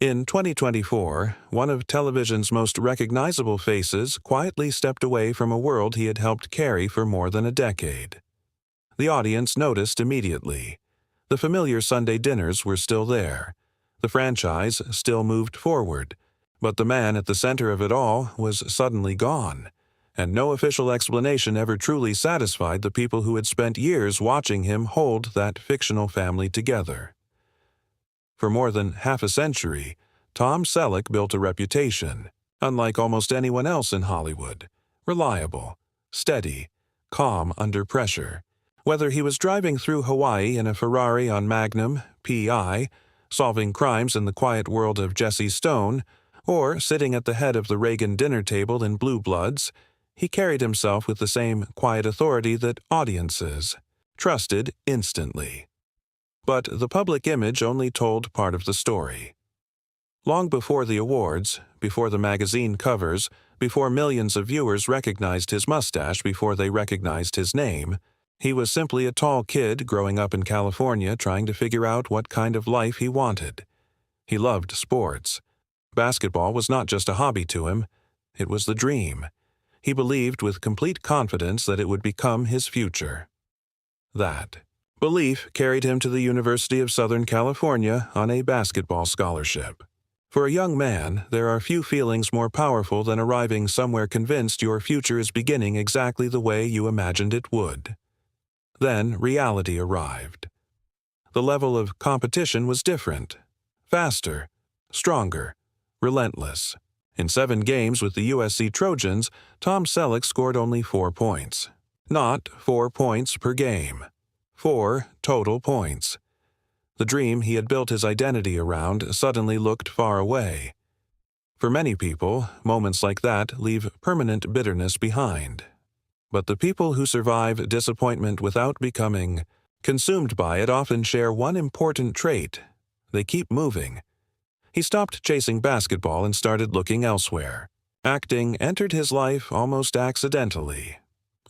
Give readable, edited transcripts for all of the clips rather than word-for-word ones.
In 2024, one of television's most recognizable faces quietly stepped away from a world he had helped carry for more than a decade. The audience noticed immediately. The familiar Sunday dinners were still there. The franchise still moved forward, but the man at the center of it all was suddenly gone, and no official explanation ever truly satisfied the people who had spent years watching him hold that fictional family together. For more than half a century, Tom Selleck built a reputation, unlike almost anyone else in Hollywood: reliable, steady, calm under pressure. Whether he was driving through Hawaii in a Ferrari on Magnum, P.I., solving crimes in the quiet world of Jesse Stone, or sitting at the head of the Reagan dinner table in Blue Bloods, he carried himself with the same quiet authority that audiences trusted instantly. But the public image only told part of the story. Long before the awards, before the magazine covers, before millions of viewers recognized his mustache before they recognized his name, he was simply a tall kid growing up in California trying to figure out what kind of life he wanted. He loved sports. Basketball was not just a hobby to him, it was the dream. He believed with complete confidence that it would become his future. That belief carried him to the University of Southern California on a basketball scholarship. For a young man, there are few feelings more powerful than arriving somewhere convinced your future is beginning exactly the way you imagined it would. Then reality arrived. The level of competition was different, faster, stronger, relentless. In 7 games with the USC Trojans, Tom Selleck scored only 4 points. Not 4 points per game. 4 total points. The dream he had built his identity around suddenly looked far away. For many people, moments like that leave permanent bitterness behind. But the people who survive disappointment without becoming consumed by it often share one important trait: they keep moving. He stopped chasing basketball and started looking elsewhere. Acting entered his life almost accidentally.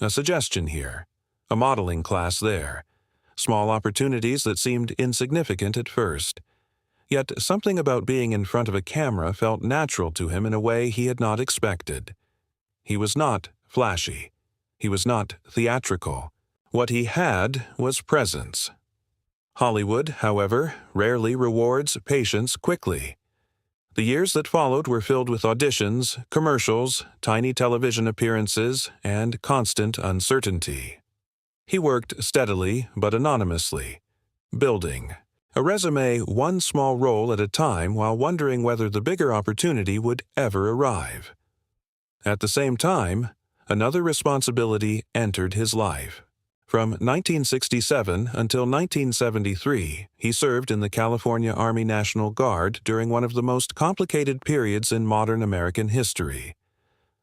A suggestion here, a modeling class there. Small opportunities that seemed insignificant at first. Yet something about being in front of a camera felt natural to him in a way he had not expected. He was not flashy. He was not theatrical. What he had was presence. Hollywood, however, rarely rewards patience quickly. The years that followed were filled with auditions, commercials, tiny television appearances, and constant uncertainty. He worked steadily but anonymously, building a resume one small role at a time while wondering whether the bigger opportunity would ever arrive. At the same time, another responsibility entered his life. From 1967 until 1973, he served in the California Army National Guard during one of the most complicated periods in modern American history.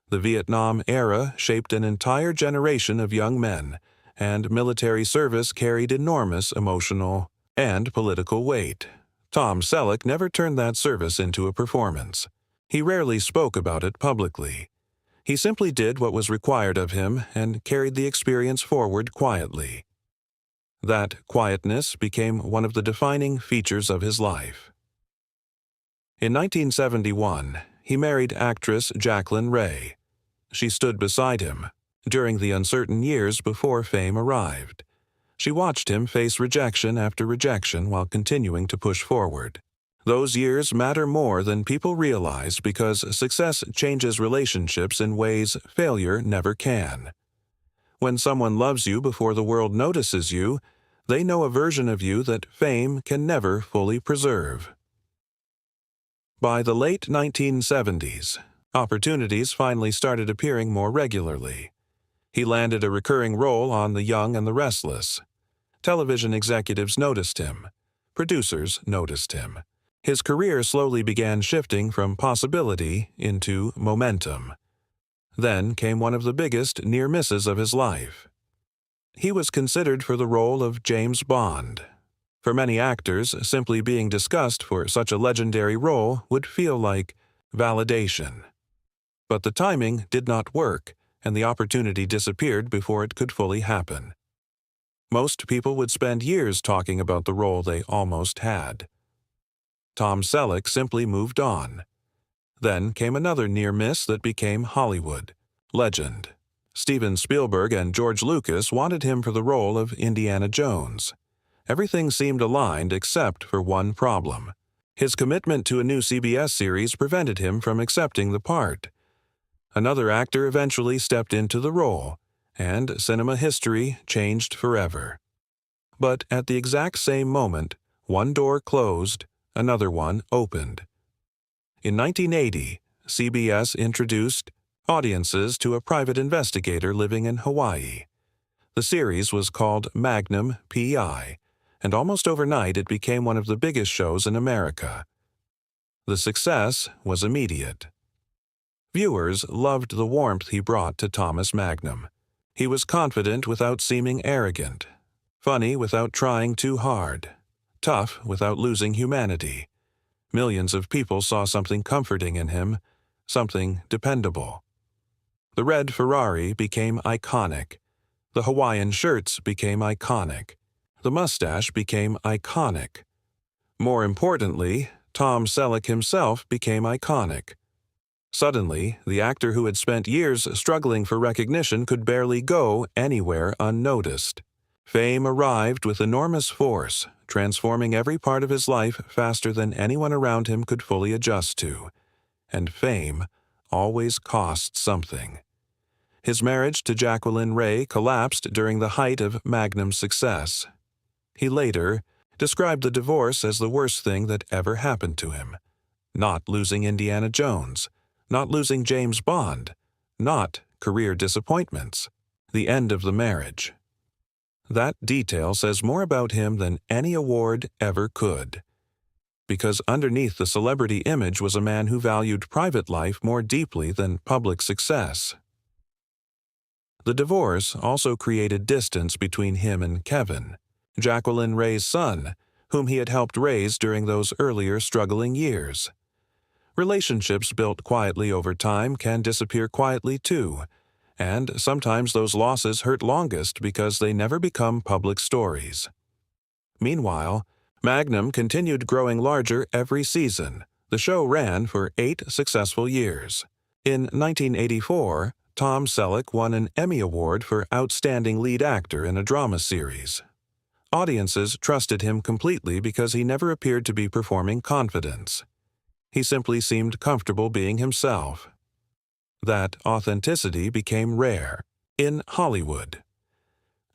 The Vietnam era shaped an entire generation of young men, and military service carried enormous emotional and political weight. Tom Selleck never turned that service into a performance. He rarely spoke about it publicly. He simply did what was required of him and carried the experience forward quietly. That quietness became one of the defining features of his life. In 1971, he married actress Jacqueline Ray. She stood beside him during the uncertain years before fame arrived. She watched him face rejection after rejection while continuing to push forward. Those years matter more than people realize because success changes relationships in ways failure never can. When someone loves you before the world notices you, they know a version of you that fame can never fully preserve. By the late 1970s, opportunities finally started appearing more regularly. He landed a recurring role on The Young and the Restless. Television executives noticed him. Producers noticed him. His career slowly began shifting from possibility into momentum. Then came one of the biggest near misses of his life. He was considered for the role of James Bond. For many actors, simply being discussed for such a legendary role would feel like validation. But the timing did not work, and the opportunity disappeared before it could fully happen. Most people would spend years talking about the role they almost had. Tom Selleck simply moved on. Then came another near miss that became Hollywood. Legend. Steven Spielberg and George Lucas wanted him for the role of Indiana Jones. Everything seemed aligned except for one problem. His commitment to a new CBS series prevented him from accepting the part. Another actor eventually stepped into the role, and cinema history changed forever. But at the exact same moment, one door closed, another one opened. In 1980, CBS introduced audiences to a private investigator living in Hawaii. The series was called Magnum P.I., and almost overnight it became one of the biggest shows in America. The success was immediate. Viewers loved the warmth he brought to Thomas Magnum. He was confident without seeming arrogant, funny without trying too hard, tough without losing humanity. Millions of people saw something comforting in him, something dependable. The red Ferrari became iconic. The Hawaiian shirts became iconic. The mustache became iconic. More importantly, Tom Selleck himself became iconic. Suddenly, the actor who had spent years struggling for recognition could barely go anywhere unnoticed. Fame arrived with enormous force, transforming every part of his life faster than anyone around him could fully adjust to. And fame always cost something. His marriage to Jacqueline Ray collapsed during the height of Magnum's success. He later described the divorce as the worst thing that ever happened to him. Not losing Indiana Jones, not losing James Bond, not career disappointments, the end of the marriage. That detail says more about him than any award ever could. Because underneath the celebrity image was a man who valued private life more deeply than public success. The divorce also created distance between him and Kevin, Jacqueline Ray's son, whom he had helped raise during those earlier struggling years. Relationships built quietly over time can disappear quietly too, and sometimes those losses hurt longest because they never become public stories. Meanwhile, Magnum continued growing larger every season. The show ran for 8 successful years. In 1984, Tom Selleck won an Emmy Award for Outstanding Lead Actor in a Drama Series. Audiences trusted him completely because he never appeared to be performing confidence. He simply seemed comfortable being himself. That authenticity became rare in Hollywood.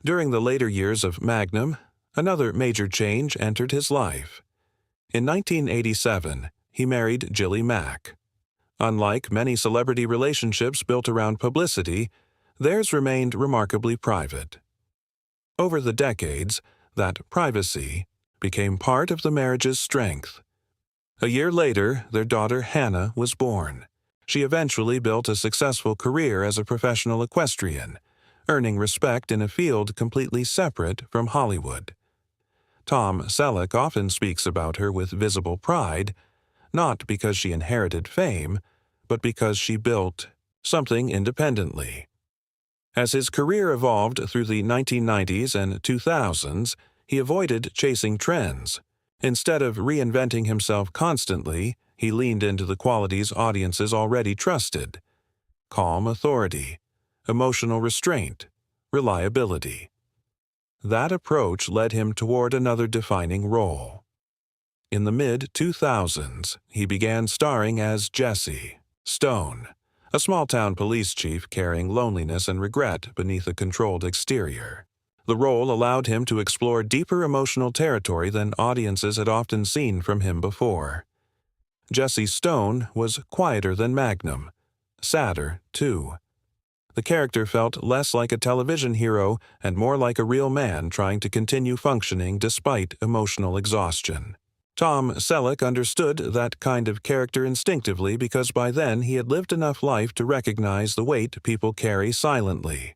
During the later years of Magnum, another major change entered his life. In 1987, he married Gilly Mack. Unlike many celebrity relationships built around publicity, theirs remained remarkably private. Over the decades, that privacy became part of the marriage's strength. A year later, their daughter Hannah was born. She eventually built a successful career as a professional equestrian, earning respect in a field completely separate from Hollywood. Tom Selleck often speaks about her with visible pride, not because she inherited fame, but because she built something independently. As his career evolved through the 1990s and 2000s, he avoided chasing trends. Instead of reinventing himself constantly, he leaned into the qualities audiences already trusted: calm authority, emotional restraint, reliability. That approach led him toward another defining role. In the mid-2000s, he began starring as Jesse Stone, a small-town police chief carrying loneliness and regret beneath a controlled exterior. The role allowed him to explore deeper emotional territory than audiences had often seen from him before. Jesse Stone was quieter than Magnum, sadder, too. The character felt less like a television hero and more like a real man trying to continue functioning despite emotional exhaustion. Tom Selleck understood that kind of character instinctively because by then he had lived enough life to recognize the weight people carry silently.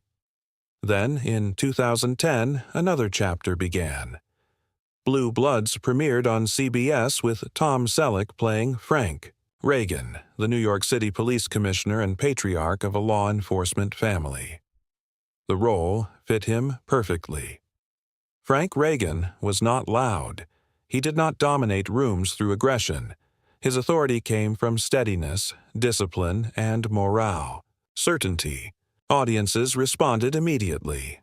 Then, in 2010, another chapter began. Blue Bloods premiered on CBS with Tom Selleck playing Frank Reagan, the New York City police commissioner and patriarch of a law enforcement family. The role fit him perfectly. Frank Reagan was not loud. He did not dominate rooms through aggression. His authority came from steadiness, discipline, and morale. Certainty. Audiences responded immediately.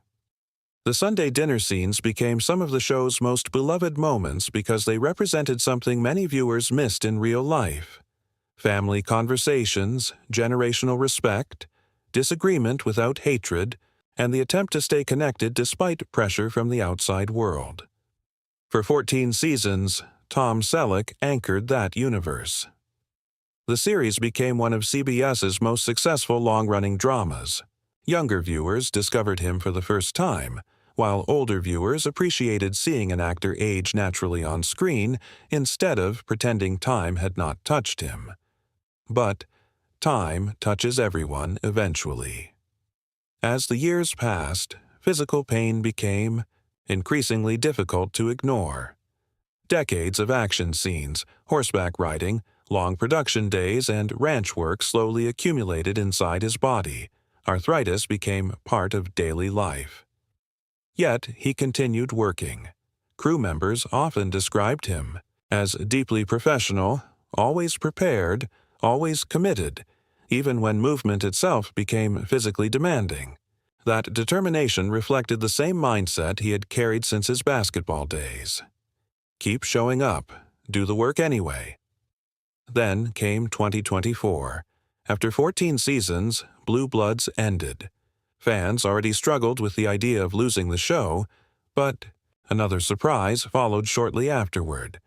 The Sunday dinner scenes became some of the show's most beloved moments because they represented something many viewers missed in real life: family conversations, generational respect, disagreement without hatred, and the attempt to stay connected despite pressure from the outside world. For 14 seasons, Tom Selleck anchored that universe. The series became one of CBS's most successful long-running dramas. Younger viewers discovered him for the first time, while older viewers appreciated seeing an actor age naturally on screen instead of pretending time had not touched him. But time touches everyone eventually. As the years passed, physical pain became increasingly difficult to ignore. Decades of action scenes, horseback riding, long production days, and ranch work slowly accumulated inside his body. Arthritis became part of daily life. Yet he continued working. Crew members often described him as deeply professional, always prepared, always committed, even when movement itself became physically demanding. That determination reflected the same mindset he had carried since his basketball days. Keep showing up, do the work anyway. Then came 2024. After 14 seasons, Blue Bloods ended. Fans already struggled with the idea of losing the show, but another surprise followed shortly afterward.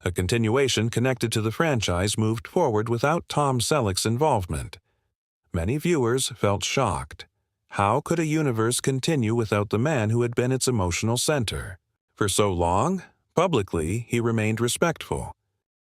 A continuation connected to the franchise moved forward without Tom Selleck's involvement. Many viewers felt shocked. How could a universe continue without the man who had been its emotional center? For so long, publicly, he remained respectful.